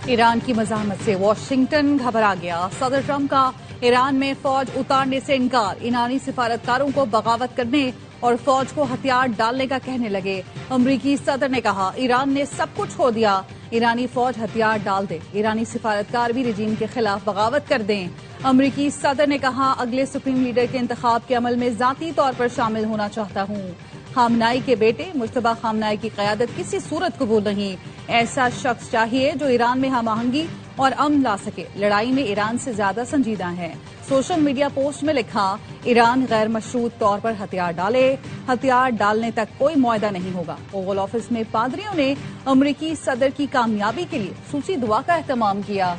ایران کی مزاحمت سے واشنگٹن گھبرا گیا۔ صدر ٹرمپ کا ایران میں فوج اتارنے سے انکار۔ ایرانی سفارتکاروں کو بغاوت کرنے اور فوج کو ہتھیار ڈالنے کا کہنے لگے۔ امریکی صدر نے کہا ایران نے سب کچھ چھوڑ دیا، ایرانی فوج ہتھیار ڈال دے، ایرانی سفارتکار بھی رجیم کے خلاف بغاوت کر دیں۔ امریکی صدر نے کہا اگلے سپریم لیڈر کے انتخاب کے عمل میں ذاتی طور پر شامل ہونا چاہتا ہوں۔ خامنائی کے بیٹے مجتبی خامنائی کی قیادت کسی صورت قبول نہیں۔ ایسا شخص چاہیے جو ایران میں ہم آہنگی اور امن لا سکے، لڑائی میں ایران سے زیادہ سنجیدہ ہے۔ سوشل میڈیا پوسٹ میں لکھا ایران غیر مشروط طور پر ہتھیار ڈالے، ہتھیار ڈالنے تک کوئی معاہدہ نہیں ہوگا۔ اوول آفس میں پادریوں نے امریکی صدر کی کامیابی کے لیے خصوصی دعا کا اہتمام کیا۔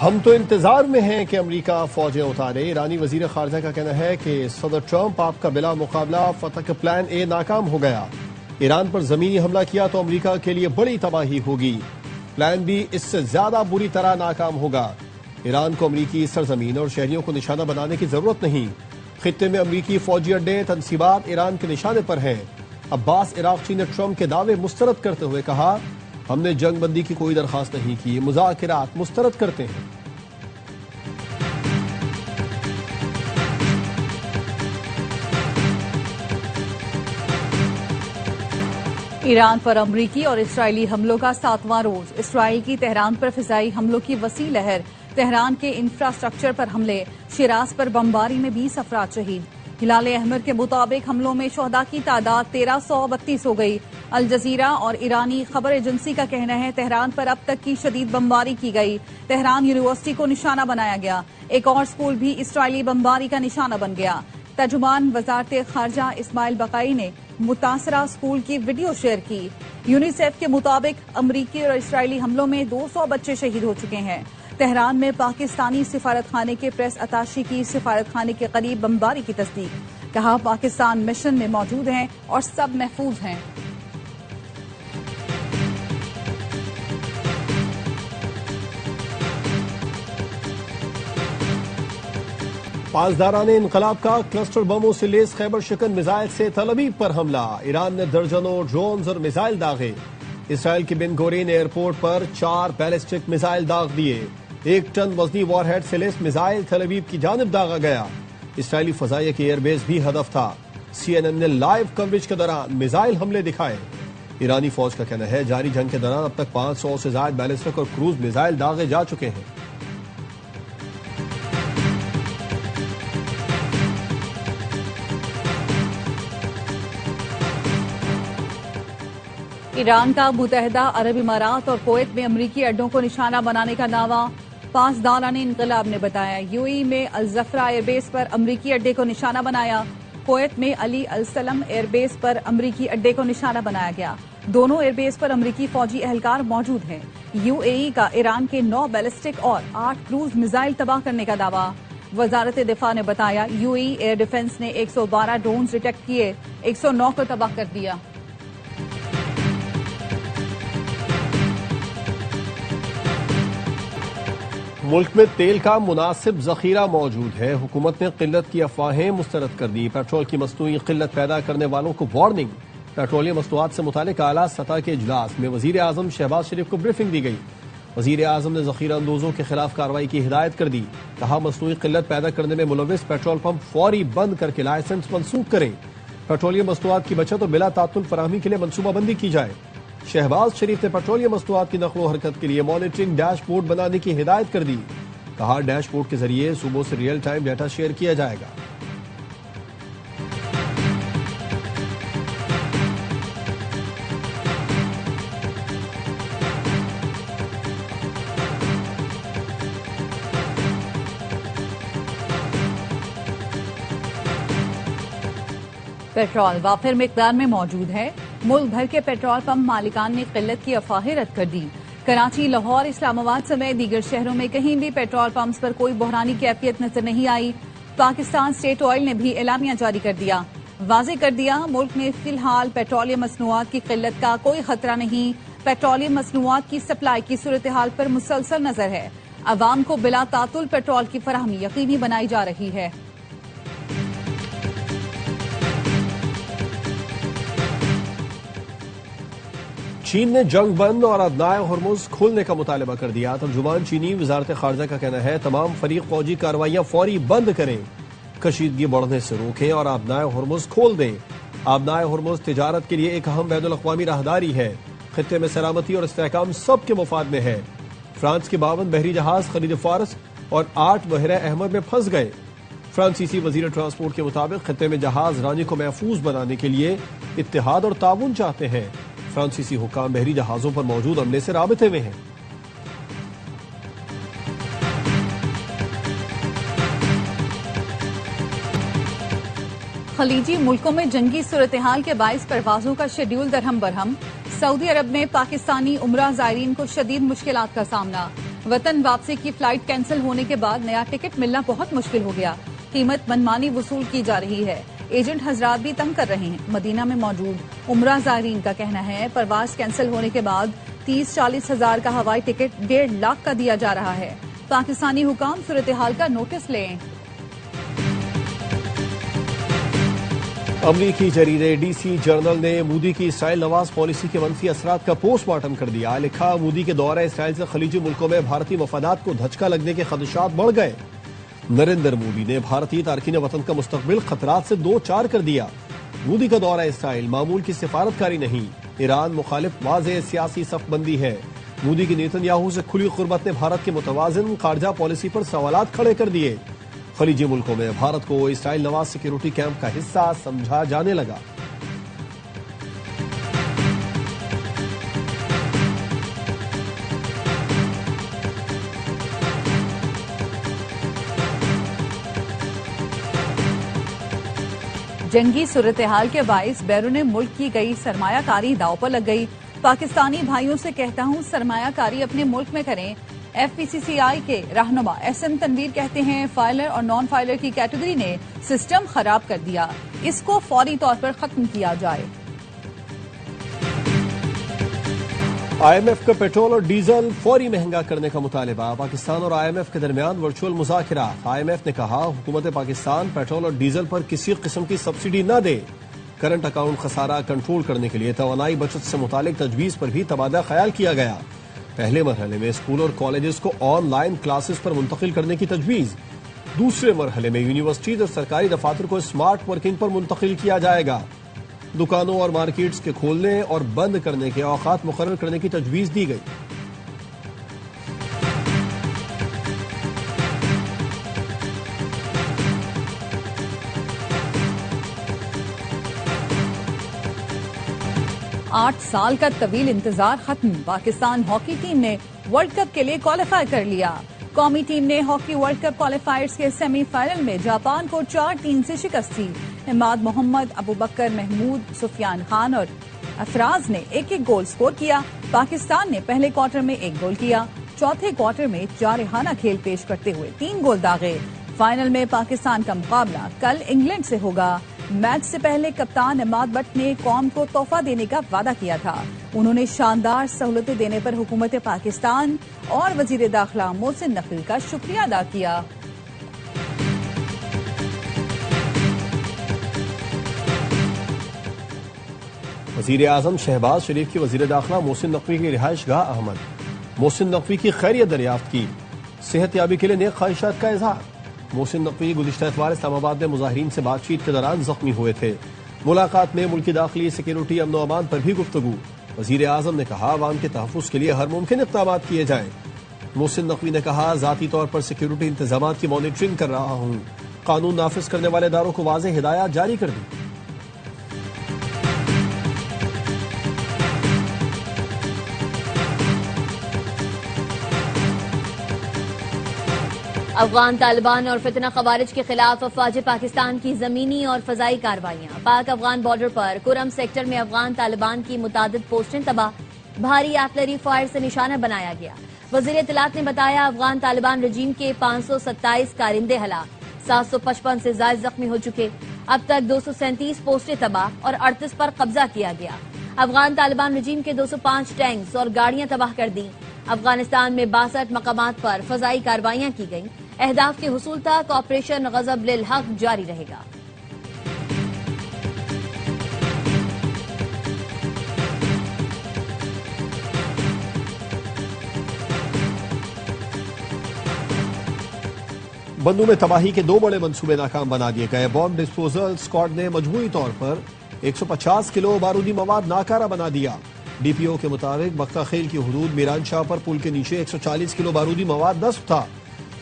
ہم تو انتظار میں ہیں کہ امریکہ فوجیں اتارے۔ ایرانی وزیر خارجہ کا کہنا ہے کہ صدر ٹرمپ آپ کا بلا مقابلہ فتح کا پلان اے ناکام ہو گیا۔ ایران پر زمینی حملہ کیا تو امریکہ کے لیے بڑی تباہی ہوگی، پلان بھی اس سے زیادہ بری طرح ناکام ہوگا۔ ایران کو امریکی سرزمین اور شہریوں کو نشانہ بنانے کی ضرورت نہیں۔ خطے میں امریکی فوجی اڈے تنصیبات ایران کے نشانے پر ہیں۔ عباس عراقچی نے ٹرمپ کے دعوے مسترد کرتے ہوئے کہا ہم نے جنگ بندی کی کوئی درخواست نہیں کی، مذاکرات مسترد کرتے ہیں۔ ایران پر امریکی اور اسرائیلی حملوں کا 7واں روز۔ اسرائیل کی تہران پر فضائی حملوں کی وسیع لہر، تہران کے انفراسٹرکچر پر حملے، شیراز پر بمباری میں 20 افراد شہید۔ ہلال احمر کے مطابق حملوں میں شہداء کی تعداد 1332 ہو گئی۔ الجزیرہ اور ایرانی خبر ایجنسی کا کہنا ہے تہران پر اب تک کی شدید بمباری کی گئی۔ تہران یونیورسٹی کو نشانہ بنایا گیا، ایک اور سکول بھی اسرائیلی بمباری کا نشانہ بن گیا۔ ترجمان وزارت خارجہ اسماعیل بقائی نے متاثرہ سکول کی ویڈیو شیئر کی۔ یونیسیف کے مطابق امریکی اور اسرائیلی حملوں میں 200 بچے شہید ہو چکے ہیں۔ تہران میں پاکستانی سفارت خانے کے پریس اتاشی کی سفارت خانے کے قریب بمباری کی تصدیق، کہا پاکستان مشن میں موجود ہیں اور سب محفوظ ہیں۔ پاسداران انقلاب کا کلسٹر بموں سے لیس خیبر شکن میزائل سے تل ابیب پر حملہ، ایران نے درجنوں ڈرونز اور میزائل داغے۔ اسرائیل کے بن گورین ایئرپورٹ پر 4 بیلسٹک میزائل داغ دیے، 1 ٹن وزنی وار ہیڈ سے لیس میزائل تل ابیب کی جانب داغا گیا۔ اسرائیلی فضائیہ کے ایئر بیس بھی ہدف تھا۔ CNN نے لائیو کوریج کے دوران میزائل حملے دکھائے۔ ایرانی فوج کا کہنا ہے جاری جنگ کے دوران اب تک 500 سے زائد بیلسٹک اور کروز میزائل داغے جا چکے ہیں۔ ایران کا متحدہ عرب امارات اور کویت میں امریکی اڈوں کو نشانہ بنانے کا دعویٰ، پاسداران انقلاب نے بتایا۔ UAE میں الزفرا ایئر بیس پر امریکی اڈے کو نشانہ بنایا، کویت میں علی السلم ایئر بیس پر امریکی اڈے کو نشانہ بنایا گیا۔ دونوں ایئر بیس پر امریکی فوجی اہلکار موجود ہیں۔ UAE کا ایران کے 9 بیلسٹک اور 8 کروز میزائل تباہ کرنے کا دعویٰ۔ وزارت دفاع نے بتایا UAE ایئر ڈیفنس نے 112 ڈرونز ڈیٹیکٹ کیے، 109 کو تباہ کر دیا۔ ملک میں تیل کا مناسب ذخیرہ موجود ہے، حکومت نے قلت کی افواہیں مسترد کر دی۔ پیٹرول کی مصنوعی قلت پیدا کرنے والوں کو وارننگ۔ پیٹرولیم مصنوعات سے متعلق اعلیٰ سطح کے اجلاس میں وزیر اعظم شہباز شریف کو بریفنگ دی گئی۔ وزیر اعظم نے ذخیرہ اندوزوں کے خلاف کارروائی کی ہدایت کر دی، کہا مصنوعی قلت پیدا کرنے میں ملوث پیٹرول پمپ فوری بند کر کے لائسنس منسوخ کریں، پیٹرولیم مصنوعات کی بچت اور بلا تعطل فراہمی کے لیے منصوبہ بندی کی جائے۔ شہباز شریف نے پیٹرولیم مصنوعات کی نقل و حرکت کے لیے مانیٹرنگ ڈیش بورڈ بنانے کی ہدایت کر دی، کہا ڈیش بورڈ کے ذریعے صوبوں سے ریئل ٹائم ڈیٹا شیئر کیا جائے گا۔ پیٹرول وافر مقدار میں موجود ہے، ملک بھر کے پیٹرول پمپ مالکان نے قلت کی افواہیں رد کر دی۔ کراچی، لاہور، اسلام آباد سمیت دیگر شہروں میں کہیں بھی پیٹرول پمپس پر کوئی بحرانی کیفیت نظر نہیں آئی۔ پاکستان اسٹیٹ آئل نے بھی اعلامیہ جاری کر دیا، واضح کر دیا ملک میں فی الحال پیٹرولیم مصنوعات کی قلت کا کوئی خطرہ نہیں، پیٹرولیم مصنوعات کی سپلائی کی صورتحال پر مسلسل نظر ہے۔ عوام کو بلا تعطل پیٹرول کی فراہمی یقینی بنائی جا رہی ہے۔ چین نے جنگ بند اور ادنائے ہرمز کھولنے کا مطالبہ کر دیا۔ ترجمان چینی وزارت خارجہ کا کہنا ہے تمام فریق فوجی کارروائیاں فوری بند کریں، کشیدگی بڑھنے سے روکیں اور آبنائے ہرمز کھول دیں۔ آبنائے ہرمز تجارت کے لیے ایک اہم بین الاقوامی راہداری ہے، خطے میں سلامتی اور استحکام سب کے مفاد میں ہے۔ فرانس کے 52 بحری جہاز خلیج فارس اور 8 بحیرہ احمر میں پھنس گئے۔ فرانسیسی وزیر ٹرانسپورٹ کے مطابق خطے میں جہاز رانی کو محفوظ بنانے کے لیے اتحاد اور تعاون چاہتے ہیں۔ فرانسیسی حکام بحری جہازوں پر موجود عملے سے رابطے میں ہیں۔ خلیجی ملکوں میں جنگی صورتحال کے باعث پروازوں کا شیڈول درہم برہم۔ سعودی عرب میں پاکستانی عمرہ زائرین کو شدید مشکلات کا سامنا۔ وطن واپسی کی فلائٹ کینسل ہونے کے بعد نیا ٹکٹ ملنا بہت مشکل ہو گیا۔ قیمت منمانی وصول کی جا رہی ہے۔ ایجنٹ حضرات بھی تنگ کر رہے ہیں۔ مدینہ میں موجود عمرہ زائرین کا کہنا ہے پرواز کینسل ہونے کے بعد 30-40 ہزار کا ہوائی ٹکٹ 1.5 لاکھ کا دیا جا رہا ہے۔ پاکستانی حکام صورتحال کا نوٹس لیں۔ امریکی جریدے ڈی سی جرنل نے مودی کی اسرائیل نواز پالیسی کے منفی اثرات کا پوسٹ مارٹم کر دیا۔ لکھا مودی کے دورہ اسرائیل سے خلیجی ملکوں میں بھارتی مفادات کو دھچکا لگنے کے خدشات بڑھ گئے۔ نریندر مودی نے بھارتی تارکین وطن کا مستقبل خطرات سے دو چار کر دیا۔ مودی کا دورہ اسرائیل معمول کی سفارتکاری نہیں، ایران مخالف واضح سیاسی صف بندی ہے۔ مودی کی نیتن یاہو سے کھلی قربت نے بھارت کے متوازن خارجہ پالیسی پر سوالات کھڑے کر دیے۔ خلیجی ملکوں میں بھارت کو اسرائیل نواز سیکیورٹی کیمپ کا حصہ سمجھا جانے لگا۔ جنگی صورتحال کے باعث بیرون ملک کی گئی سرمایہ کاری داؤ پر لگ گئی۔ پاکستانی بھائیوں سے کہتا ہوں سرمایہ کاری اپنے ملک میں کریں۔ ایف پی سی سی آئی کے رہنما ایس ایم تنویر کہتے ہیں فائلر اور نان فائلر کی کیٹیگری نے سسٹم خراب کر دیا، اس کو فوری طور پر ختم کیا جائے۔ آئی ایم ایف کا پیٹرول اور ڈیزل فوری مہنگا کرنے کا مطالبہ۔ پاکستان اور آئی ایم ایف کے درمیان ورچوئل مذاکرات۔ آئی ایم ایف نے کہا حکومت پاکستان پیٹرول اور ڈیزل پر کسی قسم کی سبسڈی نہ دے۔ کرنٹ اکاؤنٹ خسارہ کنٹرول کرنے کے لیے توانائی بچت سے متعلق تجویز پر بھی تبادلہ خیال کیا گیا۔ پہلے مرحلے میں اسکول اور کالجز کو آن لائن کلاسز پر منتقل کرنے کی تجویز۔ دوسرے مرحلے میں یونیورسٹیز اور سرکاری دفاتر کو اسمارٹ ورکنگ پر منتقل کیا جائے گا۔ دکانوں اور مارکیٹس کے کھولنے اور بند کرنے کے اوقات مقرر کرنے کی تجویز دی گئی۔ آٹھ سال کا طویل انتظار ختم۔ پاکستان ہاکی ٹیم نے ورلڈ کپ کے لیے کوالیفائی کر لیا۔ قومی ٹیم نے ہاکی ورلڈ کپ کوالیفائرز کے سیمی فائنل میں جاپان کو 4-3 سے شکست دی۔ عماد محمد، ابو بکر محمود، سفیان خان اور افراز نے ایک ایک گول سکور کیا۔ پاکستان نے پہلے کوارٹر میں 1 گول کیا، چوتھے کوارٹر میں جارحانہ کھیل پیش کرتے ہوئے 3 گول داغے۔ فائنل میں پاکستان کا مقابلہ کل انگلینڈ سے ہوگا۔ میچ سے پہلے کپتان عماد بٹ نے قوم کو تحفہ دینے کا وعدہ کیا تھا۔ انہوں نے شاندار سہولتیں دینے پر حکومت پاکستان اور وزیر داخلہ محسن نقوی کا شکریہ ادا کیا۔ وزیر اعظم شہباز شریف کی وزیر داخلہ محسن نقوی کی رہائش گاہ احمد۔ محسن نقوی کی خیریت دریافت کی، صحت یابی کے لیے نیک خواہشات کا اظہار۔ محسن نقوی گزشتہ اتوار اسلام آباد میں مظاہرین سے بات چیت کے دوران زخمی ہوئے تھے۔ ملاقات میں ملکی داخلی سیکیورٹی امن و امان پر بھی گفتگو۔ وزیر اعظم نے کہا عوام کے تحفظ کے لیے ہر ممکن اقدامات کیے جائیں۔ محسن نقوی نے کہا ذاتی طور پر سیکیورٹی انتظامات کی مانیٹرنگ کر رہا ہوں، قانون نافذ کرنے والے اداروں کو واضح ہدایات جاری کر دی۔ افغان طالبان اور فتنہ خوارج کے خلاف افواج پاکستان کی زمینی اور فضائی کارروائیاں۔ پاک افغان بارڈر پر کرم سیکٹر میں افغان طالبان کی متعدد پوسٹیں تباہ، بھاری آرٹلری فائر سے نشانہ بنایا گیا۔ وزیر اطلاعات نے بتایا افغان طالبان رجیم کے 527 کارندے ہلاک، 755 سے زائد زخمی ہو چکے۔ اب تک 237 پوسٹیں تباہ اور 38 پر قبضہ کیا گیا۔ افغان طالبان رجیم کے 205 ٹینکس اور گاڑیاں تباہ کر دیں۔ افغانستان میں 62 مقامات پر فضائی کارروائیاں کی گئیں. اہداف کے حصول تک آپریشن غضب للحق جاری رہے گا. بندوں میں تباہی کے 2 بڑے منصوبے ناکام بنا دیے گئے. بام ڈسپوزل اسکواڈ نے مجموعی طور پر 150 کلو بارودی مواد ناکارہ بنا دیا. ڈی پی او کے مطابق بختہ خیل کی حدود میران شاہ پر پل کے نیچے 140 کلو بارودی مواد نصب تھا.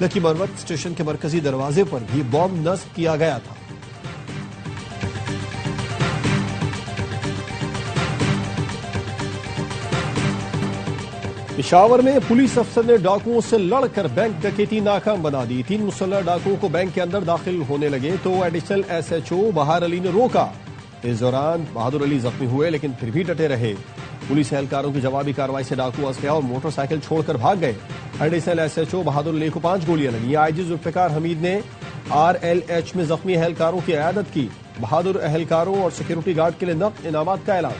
لکی مروت اسٹیشن کے مرکزی دروازے پر بھی بام نصب کیا گیا تھا. پشاور میں پولیس افسر نے ڈاکوؤں سے لڑ کر بینک ڈکیتی ناکام بنا دی. 3 مسلح ڈاکوؤں کو بینک کے اندر داخل ہونے لگے تو ایڈیشنل ایس ایچ او بہار علی نے روکا. اس دوران بہادر علی زخمی ہوئے لیکن پھر بھی ڈٹے رہے. پولیس اہلکاروں کی جوابی کارروائی سے ڈاکو اسلحہ اور موٹر سائیکل چھوڑ کر بھاگ گئے. ایڈیشنل ایس ایچ او بہادر علی کو 5 گولیاں لگیں. آئی جی ذوالفقار حمید نے RLH میں زخمی اہلکاروں کی عیادت کی. بہادر اہلکاروں اور سیکورٹی گارڈ کے لیے نقد انعامات کا اعلان.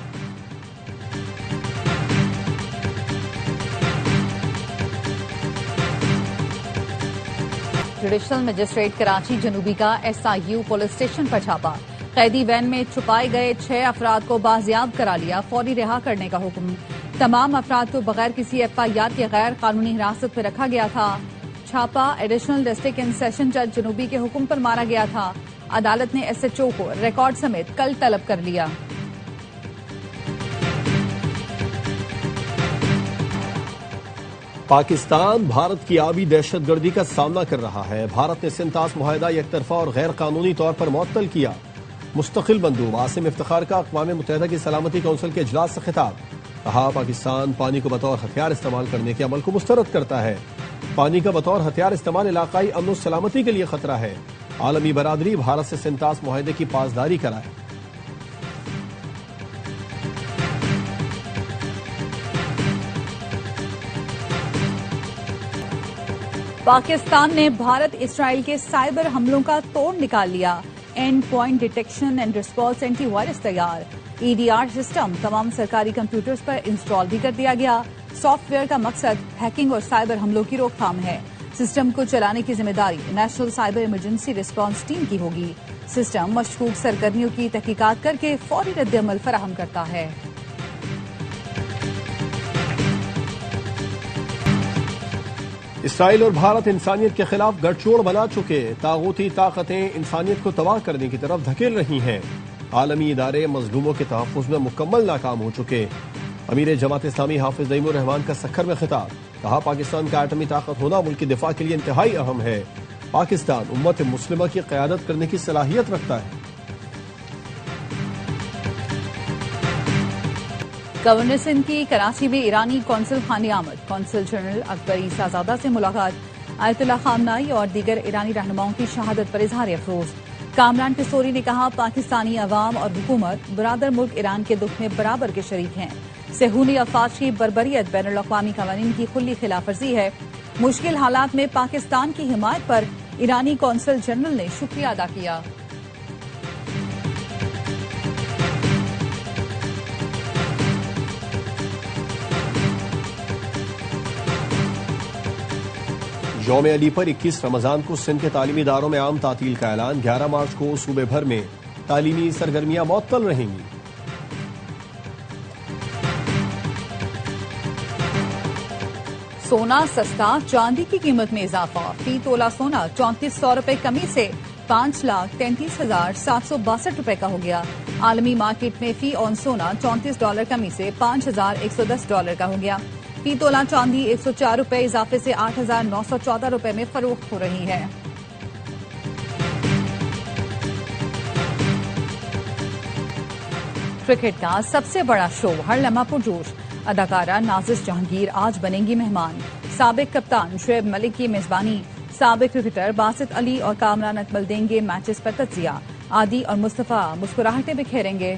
جوڈیشل مجسٹریٹ کراچی جنوبی کا SIU پولیس اسٹیشن پر چھاپا. قیدی وین میں چھپائے گئے 6 افراد کو بازیاب کرا لیا. فوری رہا کرنے کا حکم. تمام افراد کو بغیر کسی FIR کے غیر قانونی حراست میں رکھا گیا تھا. چھاپا ایڈیشنل ڈسٹرکٹ اینڈ سیشن جج جنوبی کے حکم پر مارا گیا تھا. عدالت نے SHO کو ریکارڈ سمیت کل طلب کر لیا. پاکستان بھارت کی آبی دہشت گردی کا سامنا کر رہا ہے. بھارت نے سنتاس معاہدہ یک طرفہ اور غیر قانونی طور پر معطل کیا. مستقل مندوب عاصم افتخار کا اقوام متحدہ کی سلامتی کونسل کے اجلاس سے خطاب. کہا پاکستان پانی کو بطور ہتھیار استعمال کرنے کے عمل کو مسترد کرتا ہے. پانی کا بطور ہتھیار استعمال علاقائی امن و سلامتی کے لیے خطرہ ہے. عالمی برادری بھارت سے سنتاس معاہدے کی پاسداری کرائے. پاکستان نے بھارت اسرائیل کے سائبر حملوں کا توڑ نکال لیا. Endpoint detection and response antivirus تیار. EDR سسٹم تمام سرکاری کمپیوٹرز پر انسٹال بھی کر دیا گیا. سافٹ ویئر کا مقصد ہیکنگ اور سائبر حملوں کی روک تھام ہے. سسٹم کو چلانے کی ذمہ داری national cyber emergency response team کی ہوگی. سسٹم مشکوک سرگرمیوں کی تحقیقات کر کے فوری رد عمل فراہم کرتا ہے. اسرائیل اور بھارت انسانیت کے خلاف گٹھ جوڑ بنا چکے. طاغوتی طاقتیں انسانیت کو تباہ کرنے کی طرف دھکیل رہی ہیں. عالمی ادارے مظلوموں کے تحفظ میں مکمل ناکام ہو چکے. امیر جماعت اسلامی حافظ نعیم الرحمان کا سکھر میں خطاب. کہا پاکستان کا ایٹمی طاقت ہونا ملک کی دفاع کے لیے انتہائی اہم ہے. پاکستان امت مسلمہ کی قیادت کرنے کی صلاحیت رکھتا ہے. گورنر سندھ کی کراچی میں ایرانی قونصل خانے آمد. قونصل جنرل اکبر عیسیٰ زادہ سے ملاقات. آیت اللہ خامنائی اور دیگر ایرانی رہنماؤں کی شہادت پر اظہار افسوس. کامران قصوری نے کہا پاکستانی عوام اور حکومت برادر ملک ایران کے دکھ میں برابر کے شریک ہیں. صہیونی افواج کی بربریت بین الاقوامی قوانین کی کھلی خلاف ورزی ہے. مشکل حالات میں پاکستان کی حمایت پر ایرانی قونصل جنرل نے شکریہ ادا کیا. یوم علی پر 21 رمضان کو سندھ کے تعلیمی اداروں میں عام تعطیل کا اعلان. 11 مارچ کو صوبے بھر میں تعلیمی سرگرمیاں معطل رہیں گی. سونا سستا، چاندی کی قیمت میں اضافہ. فی تولہ سونا 3400 روپے کمی سے $5,33,762 روپے کا ہو گیا. عالمی مارکیٹ میں فی اون سونا $34 کمی سے $5,110 کا ہو گیا. فی تولہ چاندی 104 روپے اضافے سے 8,914 روپے میں فروخت ہو رہی ہے. کرکٹ کا سب سے بڑا شو ہر لمحہ پرجوش. اداکارہ نازش جہانگیر آج بنیں گی مہمان. سابق کپتان شعیب ملک کی میزبانی. سابق کرکٹر باسط علی اور کامران اکمل دیں گے میچز پر تجزیہ. عادی اور مصطفیٰ مسکراہٹیں بکھیریں گے.